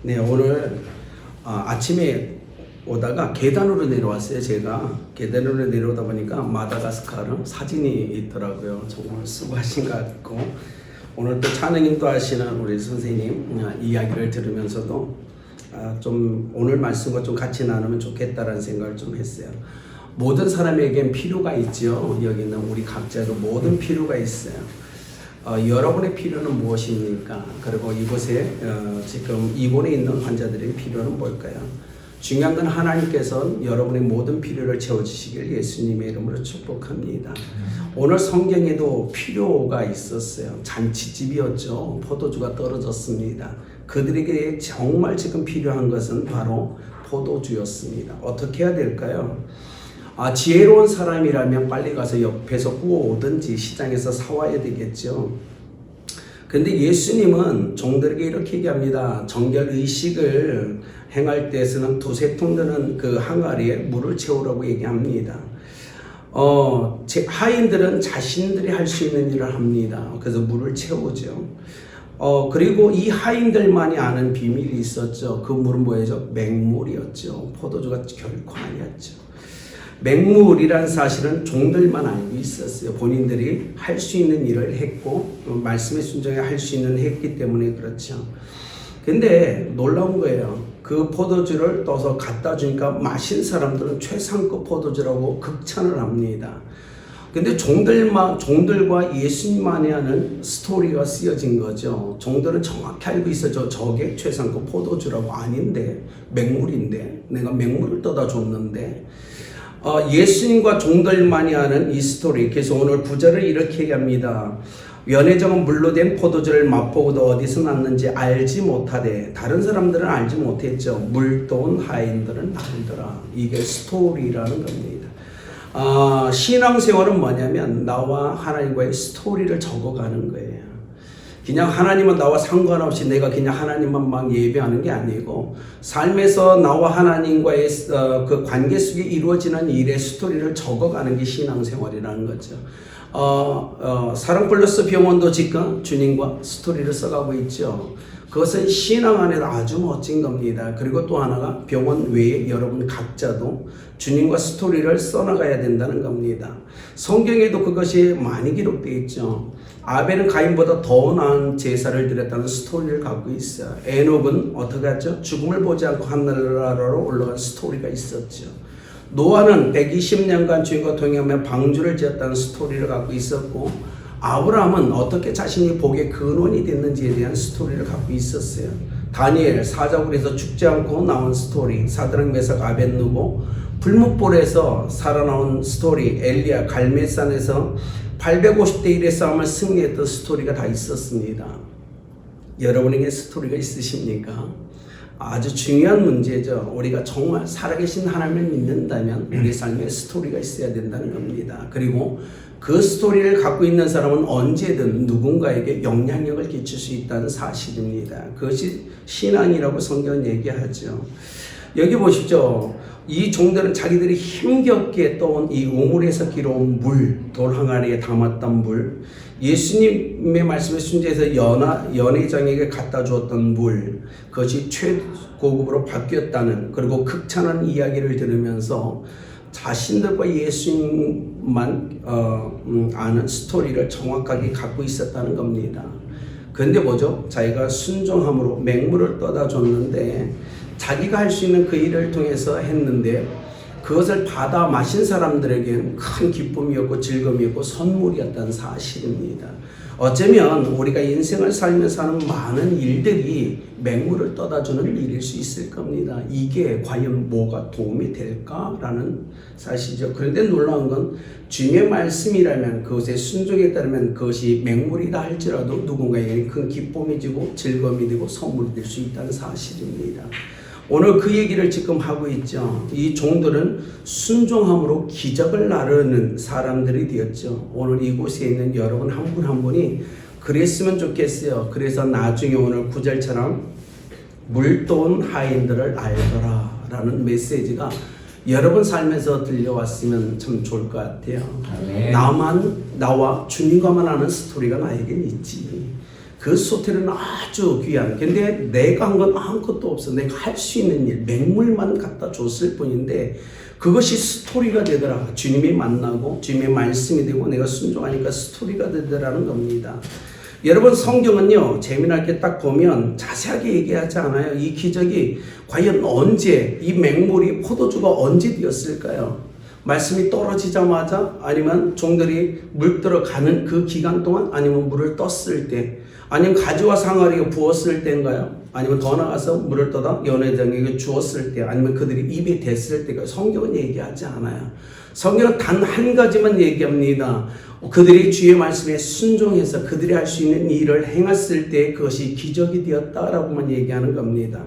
네, 오늘 아침에 오다가 계단으로 내려왔어요. 제가 계단으로 내려오다 보니까 마다가스카르 사진이 있더라고요. 정말 수고하신 것 같고, 오늘 또 찬양님도 하시는 우리 선생님 이야기를 들으면서도 좀 오늘 말씀과 좀 같이 나누면 좋겠다라는 생각을 좀 했어요. 모든 사람에겐 필요가 있죠. 여기 있는 우리 각자도 모든 필요가 있어요. 여러분의 필요는 무엇입니까? 그리고 이곳에 지금 입원해 있는 환자들의 필요는 뭘까요? 중요한 건 하나님께서 여러분의 모든 필요를 채워주시길 예수님의 이름으로 축복합니다. 오늘 성경에도 필요가 있었어요. 잔치집이었죠. 포도주가 떨어졌습니다. 그들에게 정말 지금 필요한 것은 바로 포도주였습니다. 어떻게 해야 될까요? 지혜로운 사람이라면 빨리 가서 옆에서 구워오든지 시장에서 사와야 되겠죠. 근데 예수님은 종들에게 이렇게 얘기합니다. 정결의식을 행할 때에서는 두세 통 드는 그 항아리에 물을 채우라고 얘기합니다. 하인들은 자신들이 할 수 있는 일을 합니다. 그래서 물을 채우죠. 그리고 이 하인들만이 아는 비밀이 있었죠. 그 물은 뭐였죠? 맹물이었죠. 포도주가 결코 아니었죠. 맹물이란 사실은 종들만 알고 있었어요. 본인들이 할 수 있는 일을 했고 말씀에 순종해 할 수 있는 했기 때문에 그렇죠. 근데 놀라운 거예요. 그 포도주를 떠서 갖다 주니까 마신 사람들은 최상급 포도주라고 극찬을 합니다. 근데 종들과 예수님만이 하는 스토리가 쓰여진 거죠. 종들은 정확히 알고 있었죠. 저게 최상급 포도주라고. 아닌데 맹물인데 내가 맹물을 떠다 줬는데. 예수님과 종들만이 아는 이 스토리. 그래서 오늘 구절을 이렇게 얘기합니다. 연회장은 물로 된 포도주를 맛보고도 어디서 났는지 알지 못하되. 다른 사람들은 알지 못했죠. 물도온 하인들은 알더라. 이게 스토리라는 겁니다. 신앙생활은 뭐냐면 나와 하나님과의 스토리를 적어가는 거예요. 그냥 하나님은 나와 상관없이 내가 그냥 하나님만 막 예배하는 게 아니고, 삶에서 나와 하나님과의 그 관계 속에 이루어지는 일의 스토리를 적어가는 게 신앙생활이라는 거죠. 사랑플러스 병원도 지금 주님과 스토리를 써가고 있죠. 그것은 신앙 안에 아주 멋진 겁니다. 그리고 또 하나가 병원 외에 여러분 각자도 주님과 스토리를 써나가야 된다는 겁니다. 성경에도 그것이 많이 기록되어 있죠. 아벨은 가인보다 더 나은 제사를 드렸다는 스토리를 갖고 있어요. 에녹은 어떻게 했죠? 죽음을 보지 않고 하늘나라로 올라간 스토리가 있었죠. 노아는 120년간 주님과 동행하며 방주를 지었다는 스토리를 갖고 있었고, 아브라함은 어떻게 자신이 복의 근원이 됐는지에 대한 스토리를 갖고 있었어요. 다니엘 사자굴에서 죽지 않고 나온 스토리, 사드락 메삭 아벳느고 불뭇불에서 살아나온 스토리, 엘리야 갈멜산에서 850대 1의 싸움을 승리했던 스토리가 다 있었습니다. 여러분에게 스토리가 있으십니까? 아주 중요한 문제죠. 우리가 정말 살아계신 하나님을 믿는다면 우리 삶에 스토리가 있어야 된다는 겁니다. 그리고 그 스토리를 갖고 있는 사람은 언제든 누군가에게 영향력을 끼칠 수 있다는 사실입니다. 그것이 신앙이라고 성경은 얘기하죠. 여기 보십시오. 이 종들은 자기들이 힘겹게 떠온 이 우물에서 길어온 물, 돌 항아리에 담았던 물, 예수님의 말씀에 순종해서 연회장에게 갖다 주었던 물, 그것이 최고급으로 바뀌었다는, 그리고 극찬한 이야기를 들으면서 자신들과 예수님만 아는 스토리를 정확하게 갖고 있었다는 겁니다. 그런데 뭐죠? 자기가 순종함으로 맹물을 떠다 줬는데 자기가 할 수 있는 그 일을 통해서 했는데 그것을 받아 마신 사람들에게는 큰 기쁨이었고 즐거움이었고 선물이었다는 사실입니다. 어쩌면 우리가 인생을 살면서 하는 많은 일들이 맹물을 떠다주는 일일 수 있을 겁니다. 이게 과연 뭐가 도움이 될까라는 사실이죠. 그런데 놀라운 건 주님의 말씀이라면, 그것에 순종에 따르면 그것이 맹물이다 할지라도 누군가에게 큰 기쁨이 되고 즐거움이 되고 선물이 될 수 있다는 사실입니다. 오늘 그 얘기를 지금 하고 있죠. 이 종들은 순종함으로 기적을 나르는 사람들이 되었죠. 오늘 이곳에 있는 여러분 한 분 한 분이 그랬으면 좋겠어요. 그래서 나중에 오늘 구절처럼 물도온 하인들을 알더라 라는 메시지가 여러분 삶에서 들려왔으면 참 좋을 것 같아요. 나와 주님과만 아는 스토리가 나에겐 있지. 그 스토리는 아주 귀한. 근데 내가 한 건 아무것도 없어. 내가 할 수 있는 일, 맹물만 갖다 줬을 뿐인데 그것이 스토리가 되더라. 주님이 만나고 주님의 말씀이 되고 내가 순종하니까 스토리가 되더라는 겁니다. 여러분, 성경은요, 재미나게 딱 보면 자세하게 얘기하지 않아요. 이 기적이 과연 언제, 이 맹물이 포도주가 언제 되었을까요? 말씀이 떨어지자마자, 아니면 종들이 물 들어가는 그 기간 동안, 아니면 물을 떴을 때, 아니면 가지와 상아리가 부었을 때인가요? 아니면 더 나아가서 물을 떠다 연회장에게 주었을 때, 아니면 그들이 입에 댔을 때가. 성경은 얘기하지 않아요. 성경은 단 한 가지만 얘기합니다. 그들이 주의 말씀에 순종해서 그들이 할 수 있는 일을 행했을 때 그것이 기적이 되었다라고만 얘기하는 겁니다.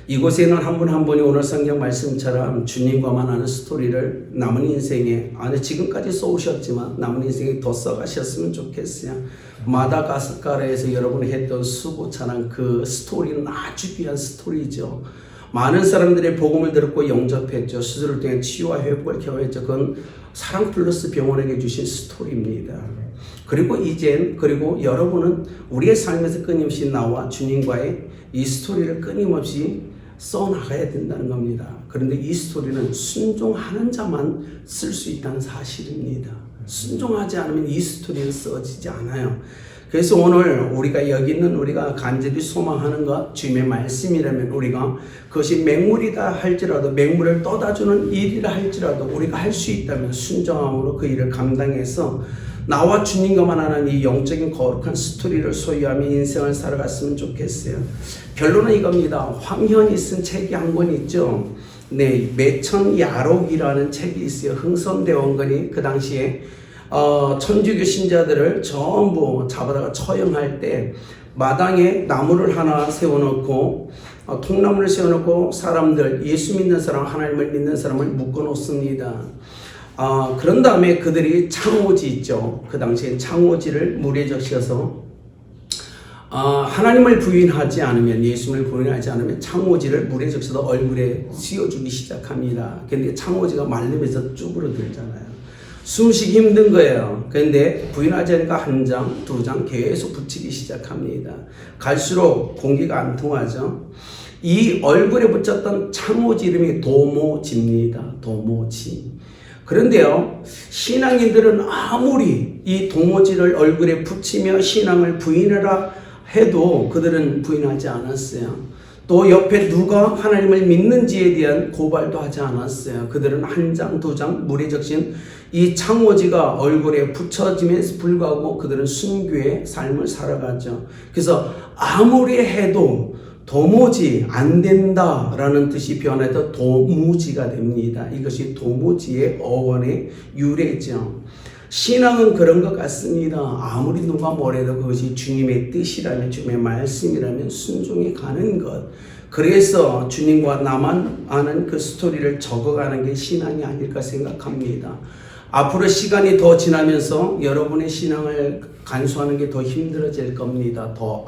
이곳에는 한 분 한 분이 오늘 성경 말씀처럼 주님과만 하는 스토리를 남은 인생에, 아니 지금까지 써오셨지만 남은 인생에 더 써가셨으면 좋겠어요. 마다가스카르에서 여러분이 했던 수고 찬양, 그 스토리는 아주 귀한 스토리죠. 많은 사람들의 복음을 듣고 영접했죠. 수술을 통해 치유와 회복을 경험했죠. 그건 사랑 플러스 병원에게 주신 스토리입니다. 그리고 그리고 여러분은 우리의 삶에서 끊임없이 나와 주님과의 이 스토리를 끊임없이 써나가야 된다는 겁니다. 그런데 이 스토리는 순종하는 자만 쓸 수 있다는 사실입니다. 순종하지 않으면 이 스토리는 써지지 않아요. 그래서 오늘 우리가 여기 있는 우리가 간절히 소망하는 것, 주님의 말씀이라면 우리가 그것이 맹물이다 할지라도, 맹물을 떠다주는 일이라 할지라도 우리가 할 수 있다면 순종함으로 그 일을 감당해서 나와 주님과만 하는 이 영적인 거룩한 스토리를 소유하며 인생을 살아갔으면 좋겠어요. 결론은 이겁니다. 황현이 쓴 책이 한 권 있죠. 네, 매천야록이라는 책이 있어요. 흥선대원군이 그 당시에 천주교 신자들을 전부 잡아다가 처형할 때 마당에 나무를 하나 세워놓고 통나무를 세워놓고 사람들, 예수 믿는 사람, 하나님을 믿는 사람을 묶어놓습니다. 그런 다음에 그들이 창오지 있죠. 그 당시에 창오지를 물에 적셔서 하나님을 부인하지 않으면, 예수를 부인하지 않으면 창오지를 물에 적셔서 얼굴에 씌워주기 시작합니다. 근데 창오지가 말리면서 쭈그러들잖아요. 숨쉬기 힘든 거예요. 그런데 부인하지 않으니까 한 장, 두 장 계속 붙이기 시작합니다. 갈수록 공기가 안 통하죠. 이 얼굴에 붙였던 창오지 이름이 도모지입니다. 도모지. 그런데요, 신앙인들은 아무리 이 도모지를 얼굴에 붙이며 신앙을 부인하라 해도 그들은 부인하지 않았어요. 또 옆에 누가 하나님을 믿는지에 대한 고발도 하지 않았어요. 그들은 한 장, 두 장 물에 적신 이 창오지가 얼굴에 붙여짐에도 불구하고 그들은 순교의 삶을 살아가죠. 그래서 아무리 해도 도무지 안 된다라는 뜻이 변해서 도무지가 됩니다. 이것이 도무지의 어원의 유래죠. 신앙은 그런 것 같습니다. 아무리 누가 뭐래도 그것이 주님의 뜻이라면, 주님의 말씀이라면 순종해 가는 것. 그래서 주님과 나만 아는 그 스토리를 적어가는 게 신앙이 아닐까 생각합니다. 앞으로 시간이 더 지나면서 여러분의 신앙을 간수하는 게 더 힘들어질 겁니다. 더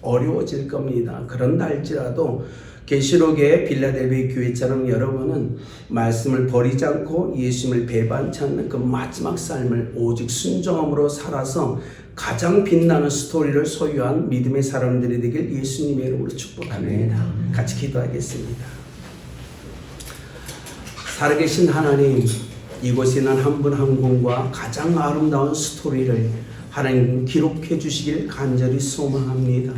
어려워질 겁니다. 그런다 할지라도 계시록의 빌라델비아 교회처럼 여러분은 말씀을 버리지 않고 예수님을 배반치 않는 그 마지막 삶을 오직 순종함으로 살아서 가장 빛나는 스토리를 소유한 믿음의 사람들이 되길 예수님의 이름으로 축복합니다. 같이 기도하겠습니다. 살아계신 하나님, 이곳에는 한 분 한 분과 가장 아름다운 스토리를 하나님 기록해 주시길 간절히 소망합니다.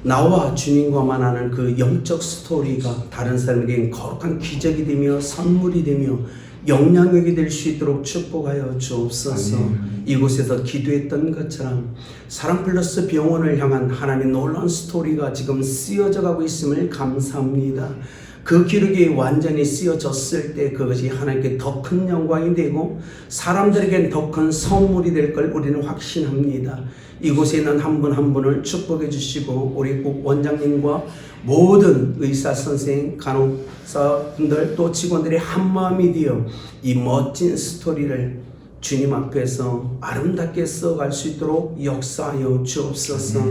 나와 주님과만 하는 그 영적 스토리가 다른 사람에게 거룩한 기적이 되며 선물이 되며 영향력이 될 수 있도록 축복하여 주옵소서. 이곳에서 기도했던 것처럼 사랑 플러스 병원을 향한 하나님의 놀라운 스토리가 지금 쓰여져 가고 있음을 감사합니다. 그 기록이 완전히 쓰여졌을 때 그것이 하나님께 더 큰 영광이 되고 사람들에겐 더 큰 선물이 될 걸 우리는 확신합니다. 이곳에 있는 한 분 한 분을 축복해 주시고 우리 국 원장님과 모든 의사 선생, 간호사분들 또 직원들이 한마음이 되어 이 멋진 스토리를 주님 앞에서 아름답게 써갈 수 있도록 역사하여 주옵소서.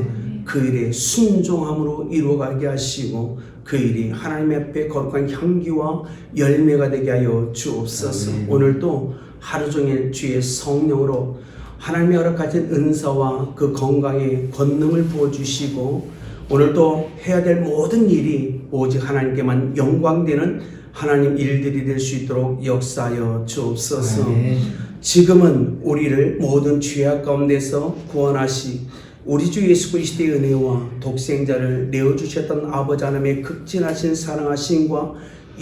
그 일에 순종함으로 이루어가게 하시고 그 일이 하나님 앞에 거룩한 향기와 열매가 되게 하여 주옵소서. 오늘도 하루 종일 주의 성령으로 하나님이 허락하신 은사와 그 건강의 권능을 부어주시고 오늘도 해야 될 모든 일이 오직 하나님께만 영광되는 하나님 일들이 될 수 있도록 역사하여 주옵소서. 지금은 우리를 모든 죄악 가운데서 구원하시 우리 주 예수 그리스도의 은혜와 독생자를 내어주셨던 아버지 하나님의 극진하신 사랑하심과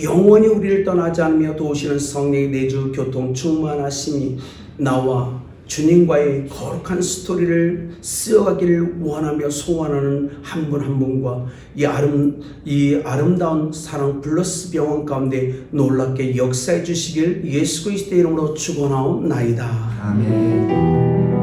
영원히 우리를 떠나지 않으며 도우시는 성령의 내주 교통 충만하심이 나와 주님과의 거룩한 스토리를 쓰여가기를 원하며 소원하는 한 분 한 분과 이 아름다운 사랑 플러스 병원 가운데 놀랍게 역사해 주시길 예수 그리스도의 이름으로 축원하옵나이다. 아멘.